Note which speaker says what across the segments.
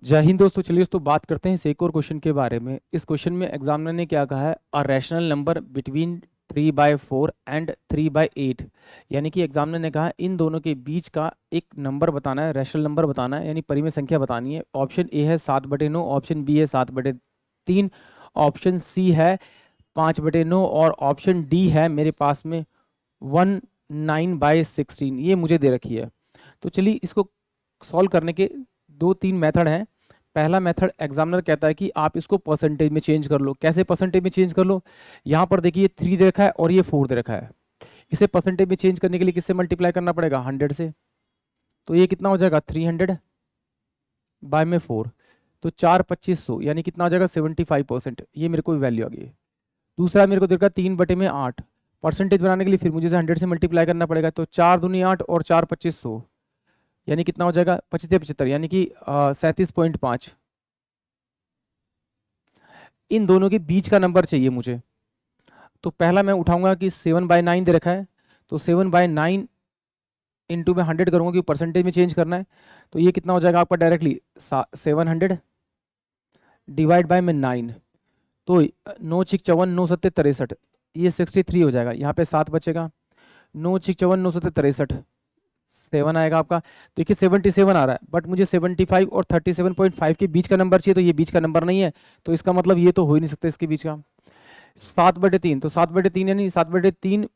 Speaker 1: जय हिंद दोस्तों। चलिए दोस्तों बात करते हैं इस एक और क्वेश्चन के बारे में। इस क्वेश्चन में एग्जामिनर ने क्या कहा है, a rational number between 3/4 and 3/8, यानी कि एग्जामिनर ने कहा इन दोनों के बीच का एक नंबर बताना है, रैशनल नंबर बताना है, यानी परिमेय संख्या बतानी है। ऑप्शन ए है 7/9, ऑप्शन बी है 7/3, ऑप्शन सी है 5/9 और ऑप्शन डी है मेरे पास में 19/16। ये मुझे दे रखी है। तो चलिए इसको सॉल्व करने के दो तीन मेथड हैं। पहला मेथड एग्जामिनर कहता है कि आप इसको परसेंटेज में चेंज कर लो। कैसे परसेंटेज में चेंज कर लो? यहाँ पर देखिए 3 दे रखा है और ये 4 दे रखा है। इसे परसेंटेज में चेंज करने के लिए किससे मल्टीप्लाई करना पड़ेगा? 100 से। तो ये कितना हो जाएगा? 300/4। तो 4/2500 यानी कितना हो जाएगा? 75%। ये मेरे को वैल्यू आ गई। दूसरा मेरे को देखा 3/8। परसेंटेज बनाने के लिए फिर मुझे 100 से मल्टीप्लाई करना पड़ेगा। तो 4 दूनी 8 और 4/2500 यानी कितना हो जाएगा? 75 यानी कि 37.5। इन दोनों के बीच का नंबर चाहिए मुझे। तो पहला मैं उठाऊंगा कि 7/9 दे रखा है, तो 7/9 इंटू में 100 करूंगा क्योंकि परसेंटेज में चेंज करना है। तो ये कितना हो जाएगा आपका डायरेक्टली 700 डिवाइड बाय में 9। तो 9 6 54 9 7 63, ये 63 हो जाएगा। यहाँ पे 7 बचेगा। 9 6 54 9 7 63, 7 आएगा आपका। तो देखिए 77 आ रहा है, बट मुझे 75 और 37.5 के बीच का नंबर चाहिए। तो ये बीच का नंबर नहीं है, तो इसका मतलब ये तो हो ही नहीं सकता इसके बीच का। 7/3, तो 7/3 यानी 7/3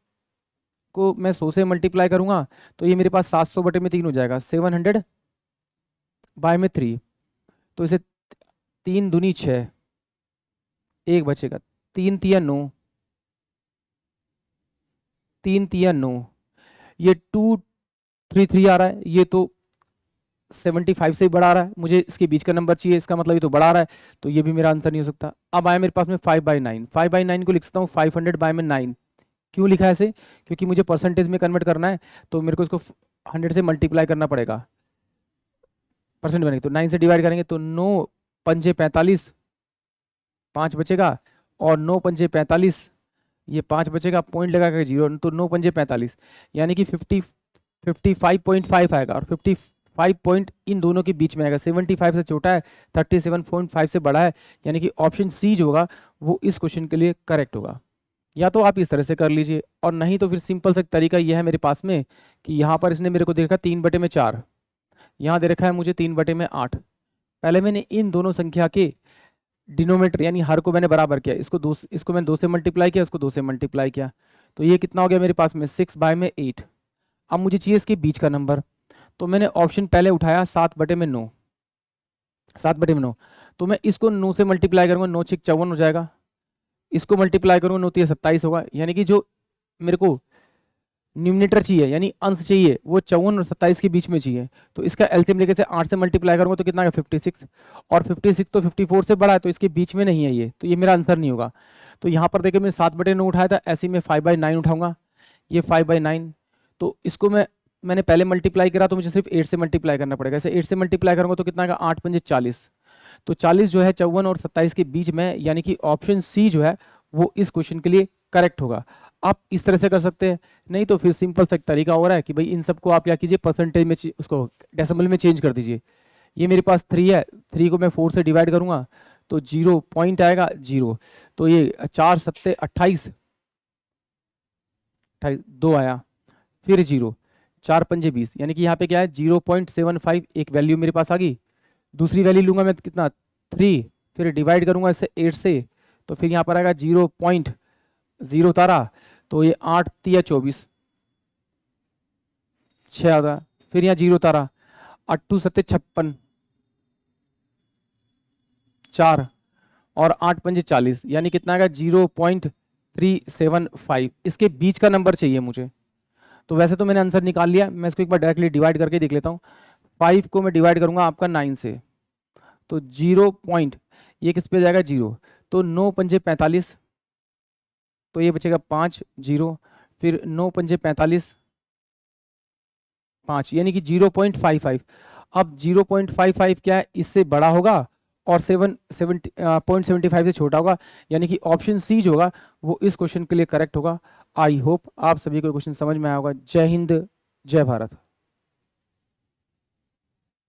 Speaker 1: को मैं 100 से मल्टीप्लाई करूंगा तो ये मेरे पास 700/3 हो जाएगा। 700/3, तो इसे 3 दूनी 6, 1 बचेगा। 3 तिया 9, 3 तिया 9, ये 233 आ रहा है। ये तो 75 से बड़ा आ रहा है, मुझे इसके बीच का नंबर चाहिए, इसका मतलब ये तो बड़ा आ रहा है, तो ये भी मेरा आंसर नहीं हो सकता। अब आया मेरे पास में 5/9। 5/9 को लिख सकता हूँ 500/9। क्यों लिखा है ऐसे? क्योंकि मुझे परसेंटेज में कन्वर्ट करना है, तो मेरे को इसको 100 से मल्टीप्लाई करना पड़ेगा परसेंट बनेगी। तो 9 से डिवाइड करेंगे तो 9 पंजे 45, 5 बचेगा, और 9 पंजे 45, ये 5 बचेगा, पॉइंट लगा कर 0, तो 9 पंजे 45 यानी कि 55.5 आएगा। और 55 पॉइंट इन दोनों के बीच में आएगा। 75 से छोटा है, 37.5 से बड़ा है, यानी कि ऑप्शन सी जो होगा वो इस क्वेश्चन के लिए करेक्ट होगा। या तो आप इस तरह से कर लीजिए, और नहीं तो फिर सिंपल सा तरीका यह है मेरे पास में कि यहाँ पर इसने मेरे को दे रखा 3/4, यहाँ दे रखा है मुझे 3/8। पहले मैंने इन दोनों संख्या के डिनोमीटर यानी हर को मैंने बराबर किया। इसको मैंने 2 से मल्टीप्लाई किया, इसको 2 से मल्टीप्लाई किया, तो ये कितना हो गया मेरे पास में? 6/8। अब मुझे चाहिए इसके बीच का नंबर, तो मैंने ऑप्शन पहले उठाया 7/9। 7/9, तो मैं इसको 9 से मल्टीप्लाई करूंगा, 9 6 54 हो जाएगा। इसको मल्टीप्लाई करूंगा 9 3 27 होगा, यानी कि जो मेरे को न्यूमिनेटर चाहिए यानी अंश चाहिए वो 54 और 27 के बीच में चाहिए। तो इसका एलसीएम लेके से 8 से मल्टीप्लाई करूंगा तो कितना है? 56। और 56 तो 54 से बड़ा है, तो इसके बीच में नहीं है ये, तो ये मेरा आंसर नहीं होगा। तो यहाँ पर देखिए मैंने 7/9 उठाया था, ऐसे ही मैं 5/9 उठाऊंगा, ये 5/9। तो इसको मैंने पहले मल्टीप्लाई करा, तो मुझे सिर्फ 8 से मल्टीप्लाई करना पड़ेगा। ऐसे 8 से मल्टीप्लाई करूंगा तो कितना आएगा? 8 पंजे 40, तो 40 जो है 54 और 27 के बीच में, यानी कि ऑप्शन सी जो है वो इस क्वेश्चन के लिए करेक्ट होगा। आप इस तरह से कर सकते हैं, नहीं तो फिर सिंपल सा एक तरीका हो रहा है कि भाई इन सबको आप क्या कीजिए, परसेंटेज में उसको डेसिमल में चेंज कर दीजिए। ये मेरे पास 3 है, 3 को मैं 4 से डिवाइड करूंगा तो 0 पॉइंट आएगा 0, तो ये 4 7 28, 2 आया, फिर 0, 4 पंजे 20, यानी कि यहाँ पे क्या है? 0.75 एक वैल्यू मेरे पास आ गई। दूसरी वैल्यू लूंगा मैं कितना? 3, फिर डिवाइड करूंगा इससे 8 से, तो फिर यहाँ पर आएगा 0.0 उतारा, तो ये 8 तिया 24, 6 आता। फिर यहाँ 0 उतारा, 8 2 7 56, 4, और 8 पंजे 40, यानी कितना आएगा? 0.375। इसके बीच का नंबर चाहिए मुझे। तो वैसे तो मैंने आंसर निकाल लिया, मैं इसको एक बार डायरेक्टली डिवाइड करके देख लेता हूँ। 5 को मैं डिवाइड करूंगा आपका 9 से, तो 0 पॉइंट, ये किस पे जाएगा? 0, तो 9 पंजे 45, तो ये बचेगा 5 0, फिर 9 पंजे 45, 5, यानी कि 0.55। अब 0.55 क्या है? इससे बड़ा होगा और 7.75 से छोटा होगा, यानी कि ऑप्शन सी जो होगा वो इस क्वेश्चन के लिए करेक्ट होगा। आई होप आप सभी को क्वेश्चन समझ में आया होगा। जय हिंद, जय भारत।